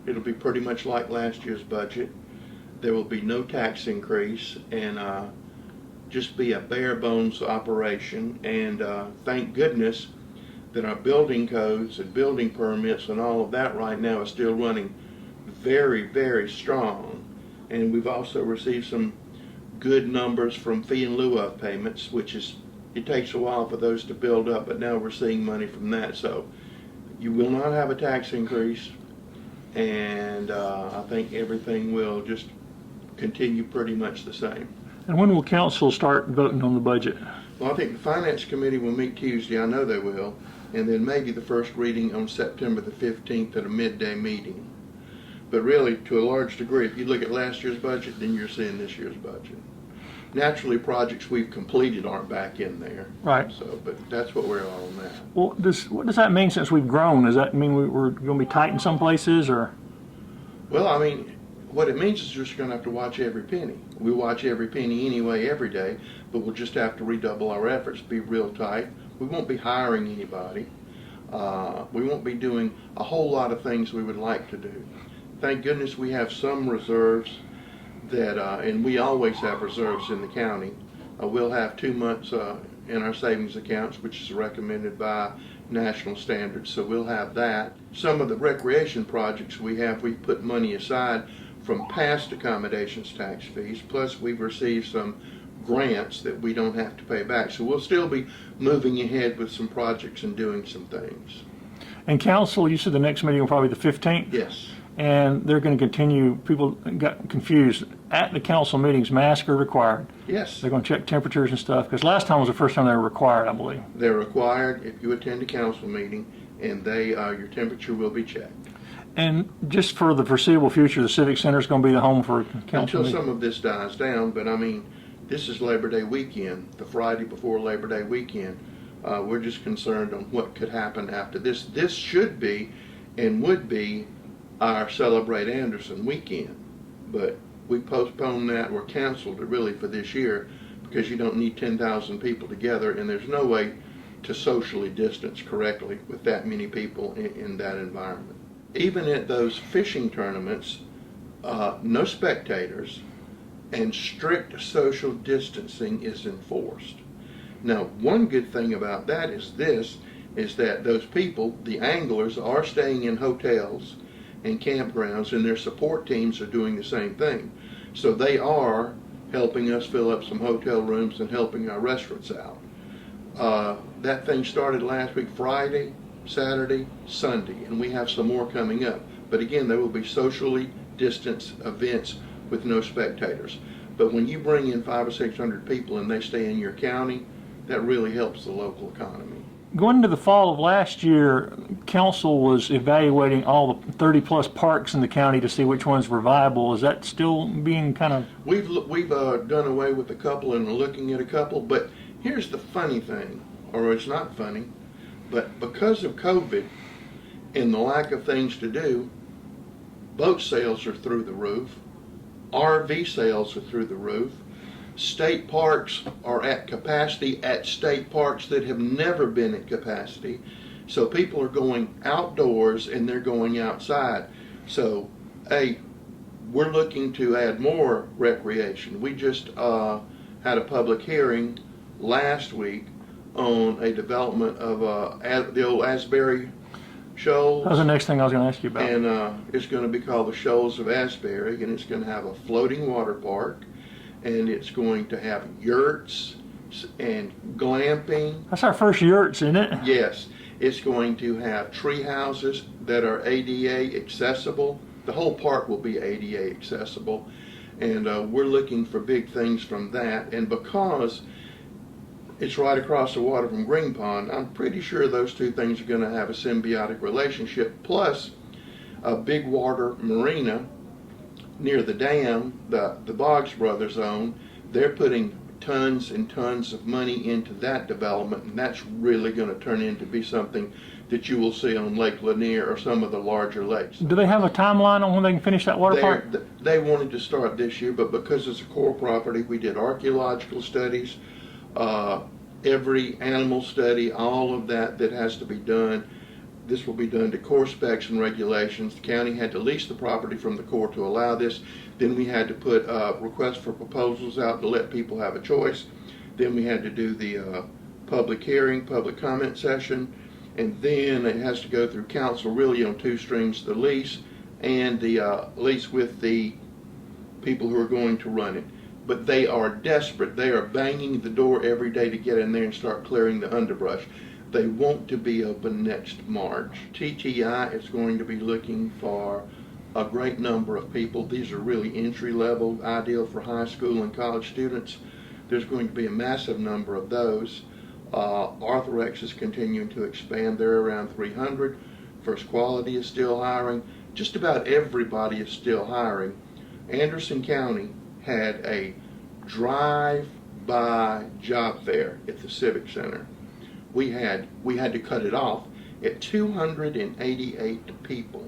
It'll be pretty much like last year's budget. There will be no tax increase, and just be a bare bones operation. And thank goodness that our building codes and building permits and all of that right now is still running very, very strong. And we've also received some good numbers from fee in lieu of payments, which is, it takes a while for those to build up, but now we're seeing money from that. So you will not have a tax increase, and I think everything will just continue pretty much the same. And when will council start voting on the budget? Well, I think the Finance Committee will meet Tuesday. I know they will. And then maybe the first reading on September the 15th at a midday meeting. But really, to a large degree, if you look at last year's budget, then you're seeing this year's budget. Naturally, projects we've completed aren't back in there. Right. So, but that's what we're on that. Well, what does that mean since we've grown? Does that mean we're going to be tight in some places, or? Well, I mean, what it means is you're just going to have to watch every penny. We watch every penny anyway every day, but we'll just have to redouble our efforts, be real tight. We won't be hiring anybody. We won't be doing a whole lot of things we would like to do. Thank goodness we have some reserves that, and we always have reserves in the county. We'll have 2 months in our savings accounts, which is recommended by national standards, so we'll have that. Some of the recreation projects we put money aside from past accommodations tax fees, plus we've received some grants that we don't have to pay back. So we'll still be moving ahead with some projects and doing some things. And council, you said the next meeting will probably be the 15th? Yes. And they're going to continue, people got confused. At the council meetings, masks are required. Yes. They're going to check temperatures and stuff, because last time was the first time they were required, I believe. They're required if you attend a council meeting, and your temperature will be checked. And just for the foreseeable future, the Civic Center is going to be the home for council Until meetings. some of this dies down, but I mean, this is Labor Day weekend, the Friday before Labor Day weekend. We're just concerned on what could happen after this. This should be and would be our Celebrate Anderson weekend, but we postponed that or canceled it really for this year because you don't need 10,000 people together, and there's no way to socially distance correctly with that many people in that environment. Even at those fishing tournaments, no spectators, and strict social distancing is enforced. Now, one good thing about that is that those people, the anglers, are staying in hotels and campgrounds, and their support teams are doing the same thing. So they are helping us fill up some hotel rooms and helping our restaurants out. That thing started last week, Friday, Saturday, Sunday, and we have some more coming up. But again, there will be socially distanced events with no spectators. But when you bring in 500 or 600 people and they stay in your county, that really helps the local economy. Going into the fall of last year, council was evaluating all the 30-plus parks in the county to see which ones were viable. Is that still being kind of... We've done away with a couple and are looking at a couple, but here's the funny thing, or it's not funny, but because of COVID and the lack of things to do, boat sales are through the roof, RV sales are through the roof, state parks are at capacity at state parks that have never been at capacity. So people are going outdoors and they're going outside. So, we're looking to add more recreation. We just had a public hearing last week on a development of the old Asbury Shoals. That was the next thing I was going to ask you about. And it's going to be called the Shoals of Asbury, and it's going to have a floating water park, and it's going to have yurts and glamping. That's our first yurts, isn't it? Yes. It's going to have tree houses that are ADA accessible. The whole park will be ADA accessible. And we're looking for big things from that. And because it's right across the water from Green Pond, I'm pretty sure those two things are going to have a symbiotic relationship. Plus, a big water marina near the dam, the Boggs Brothers own. They're putting tons and tons of money into that development, and that's really going to turn into be something that you will see on Lake Lanier or some of the larger lakes. Do they have a timeline on when they can finish that water park? They wanted to start this year, but because it's a core property, we did archaeological studies, every animal study, all of that has to be done. this will be done to Corps specs and regulations. The county had to lease the property from the Corps to allow this. Then we had to put requests for proposals out to let people have a choice. Then we had to do the public hearing, public comment session, and then it has to go through council really on two streams, the lease and the lease with the people who are going to run it. But they are desperate. They are banging the door every day to get in there and start clearing the underbrush. They want to be open next March. TTI is going to be looking for a great number of people. These are really entry level, ideal for high school and college students. There's going to be a massive number of those. Arthrex is continuing to expand. They're around 300. First Quality is still hiring. Just about everybody is still hiring. Anderson County had a drive-by job fair at the Civic Center. We had to cut it off at 288 people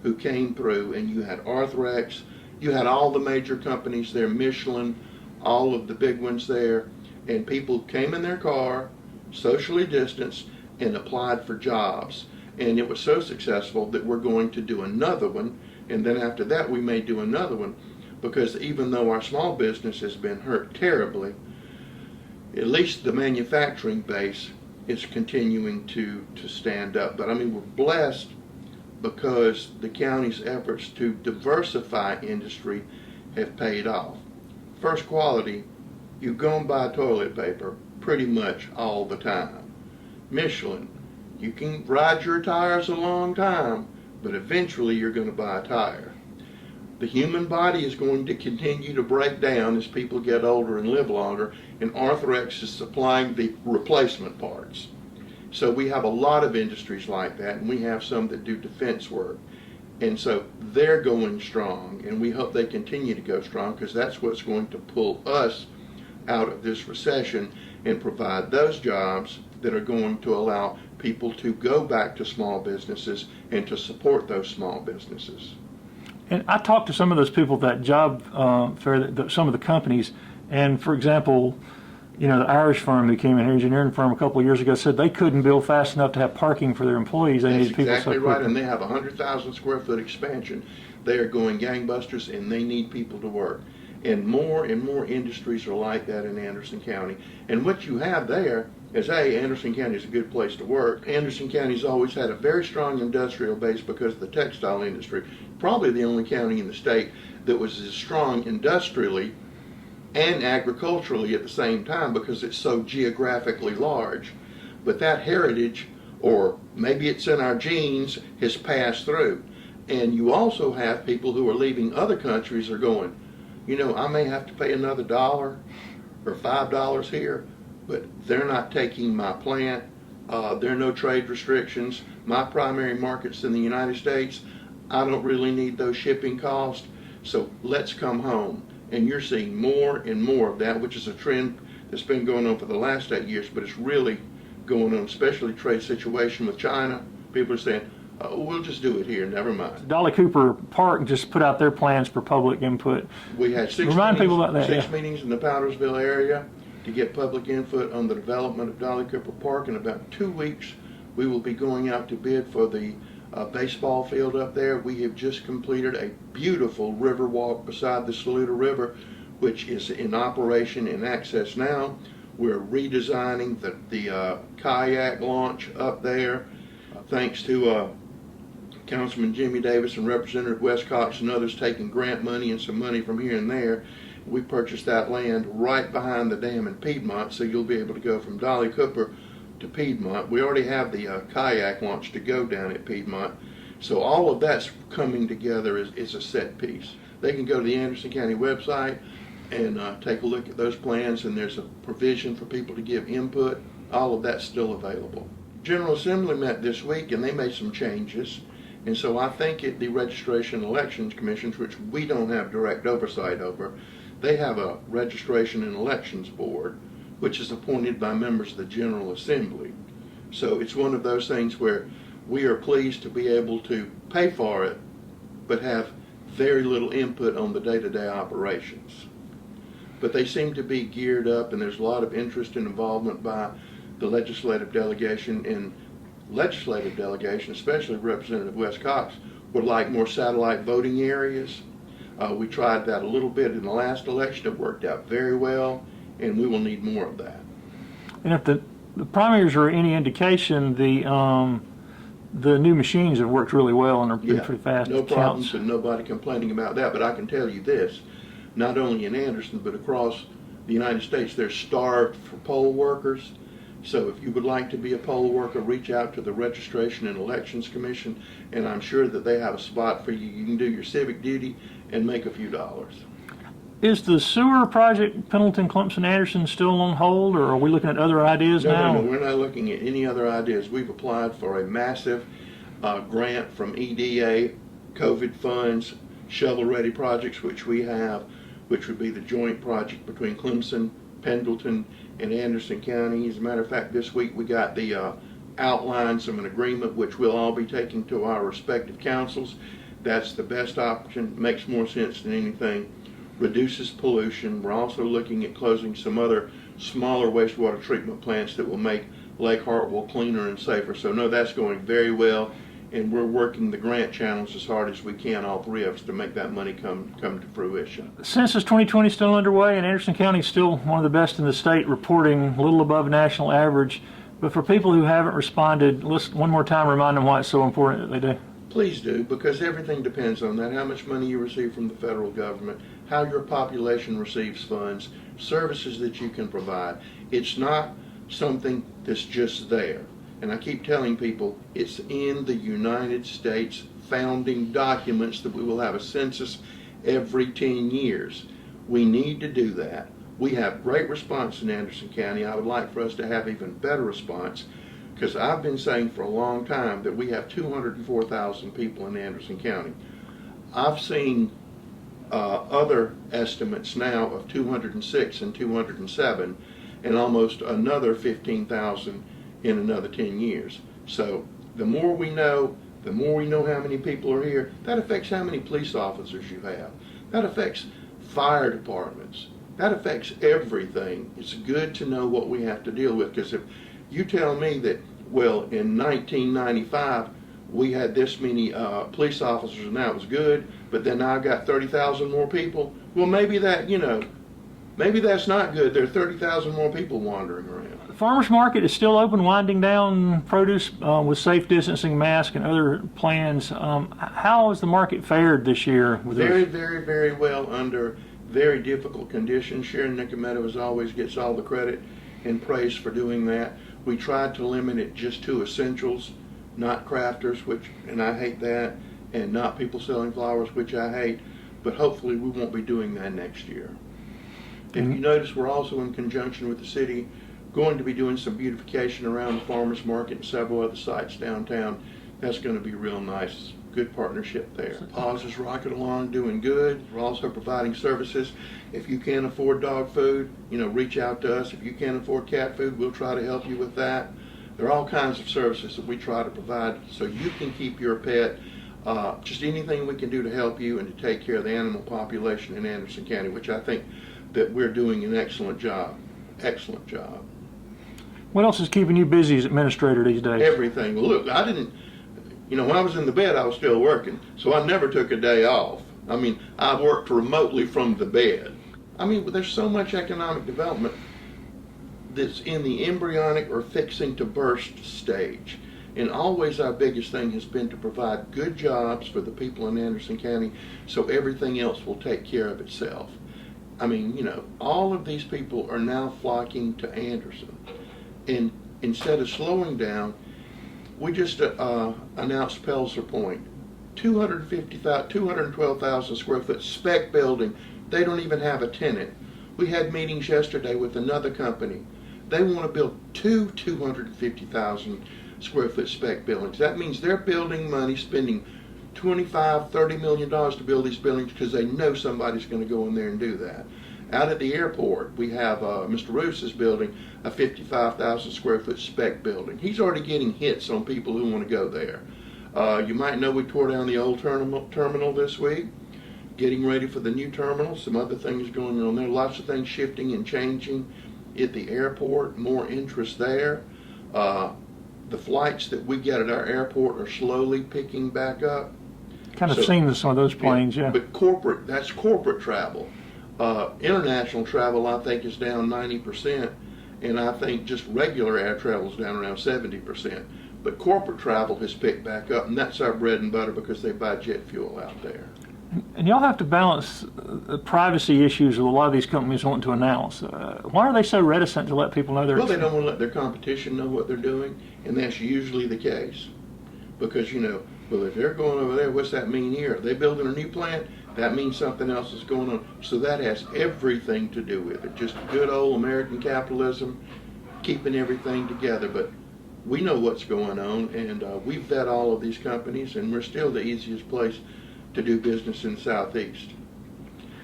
who came through, and you had Arthrex, you had all the major companies there, Michelin, all of the big ones there, and people came in their car, socially distanced, and applied for jobs. And it was so successful that we're going to do another one, and then after that we may do another one, because even though our small business has been hurt terribly, at least the manufacturing base is continuing to stand up. But I mean, we're blessed because the county's efforts to diversify industry have paid off. First Quality, you go and buy toilet paper pretty much all the time. Michelin, you can ride your tires a long time, but eventually you're going to buy a tire. The human body is going to continue to break down as people get older and live longer, and Arthrex is supplying the replacement parts. So we have a lot of industries like that, and we have some that do defense work. And so they're going strong, and we hope they continue to go strong, because that's what's going to pull us out of this recession and provide those jobs that are going to allow people to go back to small businesses and to support those small businesses. And I talked to some of those people at that job fair, some of the companies, and for example, you know, the Irish firm that came in here, engineering firm, a couple of years ago, said they couldn't build fast enough to have parking for their employees. They That's needed people exactly so right, quickly. and they have a 100,000 square foot expansion. They are going gangbusters, and they need people to work. And more industries are like that in Anderson County. And what you have there is, Anderson County is a good place to work. Anderson County's always had a very strong industrial base because of the textile industry. Probably the only county in the state that was as strong industrially and agriculturally at the same time, because it's so geographically large. But that heritage, or maybe it's in our genes, has passed through. And you also have people who are leaving other countries are going, you know, I may have to pay another $1 or $5 here, but they're not taking my plant. There are no trade restrictions. My primary market's in the United States. I don't really need those shipping costs, so let's come home. And you're seeing more and more of that, which is a trend that's been going on for the last 8 years, but it's really going on, especially trade situation with China. People are saying, we'll just do it here, never mind. Dolly Cooper Park just put out their plans for public input. We had six people about that, meetings in the Powdersville area to get public input on the development of Dolly Cooper Park. In about 2 weeks, we will be going out to bid for the baseball field up there. We have just completed a beautiful river walk beside the Saluda River, which is in operation and access now. We're redesigning the kayak launch up there. Thanks to Councilman Jimmy Davis and Representative Wes Cox and others taking grant money and some money from here and there, we purchased that land right behind the dam in Piedmont, so you'll be able to go from Dolly Cooper to Piedmont. We already have the kayak launch to go down at Piedmont, so all of that's coming together is a set piece. They can go to the Anderson County website and take a look at those plans, and there's a provision for people to give input. All of that's still available. General Assembly met this week, and they made some changes. And so I think at the Registration and Elections Commissions, which we don't have direct oversight over, they have a Registration and Elections Board, which is appointed by members of the General Assembly. So it's one of those things where we are pleased to be able to pay for it, but have very little input on the day-to-day operations. But they seem to be geared up, and there's a lot of interest and involvement by the legislative delegation in legislative delegation, especially Representative Wes Cox, would like more satellite voting areas. We tried that a little bit in the last election. It worked out very well, and we will need more of that. And if the primaries are any indication, the new machines have worked really well and are pretty fast. No problems and nobody complaining about that. But I can tell you this, not only in Anderson, but across the United States, they're starved for poll workers. So if you would like to be a poll worker, reach out to the Registration and Elections Commission, and I'm sure that they have a spot for you. You can do your civic duty and make a few dollars. Is the sewer project Pendleton, Clemson, Anderson still on hold, or are we looking at other ideas now? No, we're not looking at any other ideas. We've applied for a massive grant from EDA, COVID funds, shovel-ready projects, which we have, which would be the joint project between Clemson, Pendleton, and Anderson County. As a matter of fact, this week we got the outlines of an agreement which we'll all be taking to our respective councils. That's the best option, makes more sense than anything, reduces pollution. We're also looking at closing some other smaller wastewater treatment plants that will make Lake Hartwell cleaner and safer. So no, that's going very well, and we're working the grant channels as hard as we can, all three of us, to make that money come to fruition. Census 2020 is still underway, and Anderson County is still one of the best in the state, reporting a little above national average. But for people who haven't responded, let's one more time remind them why it's so important that they do. Please do, because everything depends on that. How much money you receive from the federal government, how your population receives funds, services that you can provide. It's not something that's just there. And I keep telling people, it's in the United States founding documents that we will have a census every 10 years. We need to do that. We have great response in Anderson County. I would like for us to have even better response, because I've been saying for a long time that we have 204,000 people in Anderson County. I've seen other estimates now of 206 and 207, and almost another 15,000 in another 10 years. So the more we know how many people are here. That affects how many police officers you have. That affects fire departments. That affects everything. It's good to know what we have to deal with, because if you tell me that, well, in 1995 we had this many police officers and that was good, but then now I've got 30,000 more people, well, maybe that, maybe that's not good. There are 30,000 more people wandering around. The farmers market is still open, winding down produce with safe distancing, masks, and other plans. How has the market fared this year? Very, very, very well under very difficult conditions. Sharon Nicometto always gets all the credit and praise for doing that. We tried to limit it just to essentials, not crafters, and I hate that, and not people selling flowers, which I hate, but hopefully we won't be doing that next year. If you notice, we're also in conjunction with the city going to be doing some beautification around the farmers market and several other sites downtown. That's going to be real nice. Good partnership there. Paws is rocking along, doing good. We're also providing services. If you can't afford dog food, reach out to us. If you can't afford cat food, we'll try to help you with that. There are all kinds of services that we try to provide so you can keep your pet. Just anything we can do to help you and to take care of the animal population in Anderson County, which I think that we're doing an excellent job. Excellent job. What else is keeping you busy as administrator these days? Everything. Look, I didn't, when I was in the bed, I was still working, so I never took a day off. I worked remotely from the bed. There's so much economic development that's in the embryonic or fixing to burst stage. And always our biggest thing has been to provide good jobs for the people in Anderson County so everything else will take care of itself. All of these people are now flocking to Anderson. And instead of slowing down, we just announced Pelzer Point, 212,000 square foot spec building. They don't even have a tenant. We had meetings yesterday with another company. They want to build two 250,000 square foot spec buildings. That means they're building money, spending $25, $30 million to build these buildings because they know somebody's going to go in there and do that. Out at the airport, we have Mr. Roos is building a 55,000 square foot spec building. He's already getting hits on people who want to go there. You might know we tore down the old terminal this week, getting ready for the new terminal. Some other things going on there. Lots of things shifting and changing at the airport. More interest there. the flights that we get at our airport are slowly picking back up. Kind of So- seen some of those planes, yeah. But corporate, that's corporate travel. International travel, I think, is down 90%, and I think just regular air travel is down around 70%. But corporate travel has picked back up, and that's our bread and butter because they buy jet fuel out there. And y'all have to balance the privacy issues that a lot of these companies want to announce. Why are they so reticent to let people know their? Well, they don't want to let their competition know what they're doing, and that's usually the case. Because, well, if they're going over there, what's that mean here? Are they building a new plant? That means something else is going on. So that has everything to do with it. Just good old American capitalism, keeping everything together. But we know what's going on, and we've vet all of these companies, and we're still the easiest place to do business in the Southeast.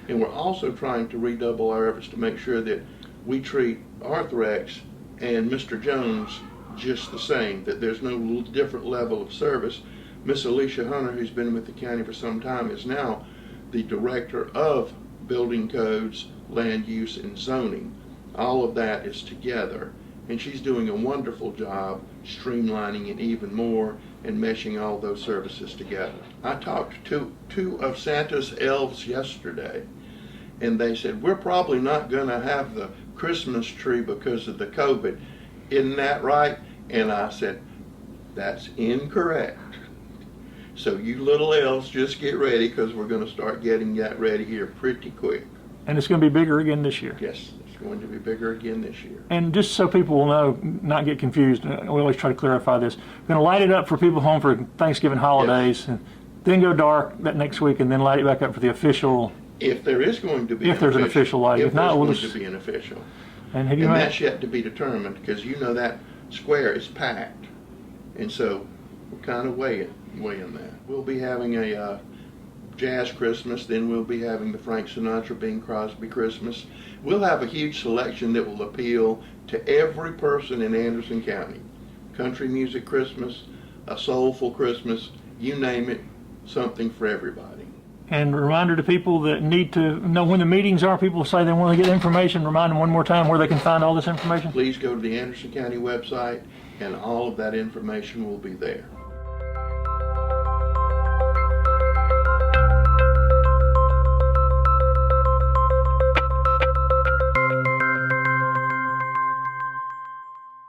And we're also trying to redouble our efforts to make sure that we treat Arthrex and Mr. Jones just the same, that there's no different level of service. Miss Alicia Hunter, who's been with the county for some time, is now the Director of Building Codes, Land Use, and Zoning. All of that is together, and she's doing a wonderful job streamlining it even more and meshing all those services together. I talked to two of Santa's elves yesterday, and they said, we're probably not going to have the Christmas tree because of the COVID. Isn't that right? And I said, that's incorrect. So you little elves, just get ready, because we're going to start getting that ready here pretty quick. And it's going to be bigger again this year. Yes, it's going to be bigger again this year. And just so people will know, not get confused, we always try to clarify this. We're going to light it up for people home for Thanksgiving holidays, and then go dark that next week, and then light it back up for the official. If there is going to be If there's an official lighting. If If not, there's we'll going just. to be an official. And have you And had? that's yet to be determined, because that square is packed. And so we're kind of weighing that. We'll be having a jazz Christmas, then we'll be having the Frank Sinatra, Bing Crosby Christmas. We'll have a huge selection that will appeal to every person in Anderson County. Country music Christmas, a soulful Christmas, you name it, something for everybody. And a reminder to people that need to know when the meetings are. People say they want to get information. Remind them one more time where they can find all this information. Please go to the Anderson County website, and all of that information will be there.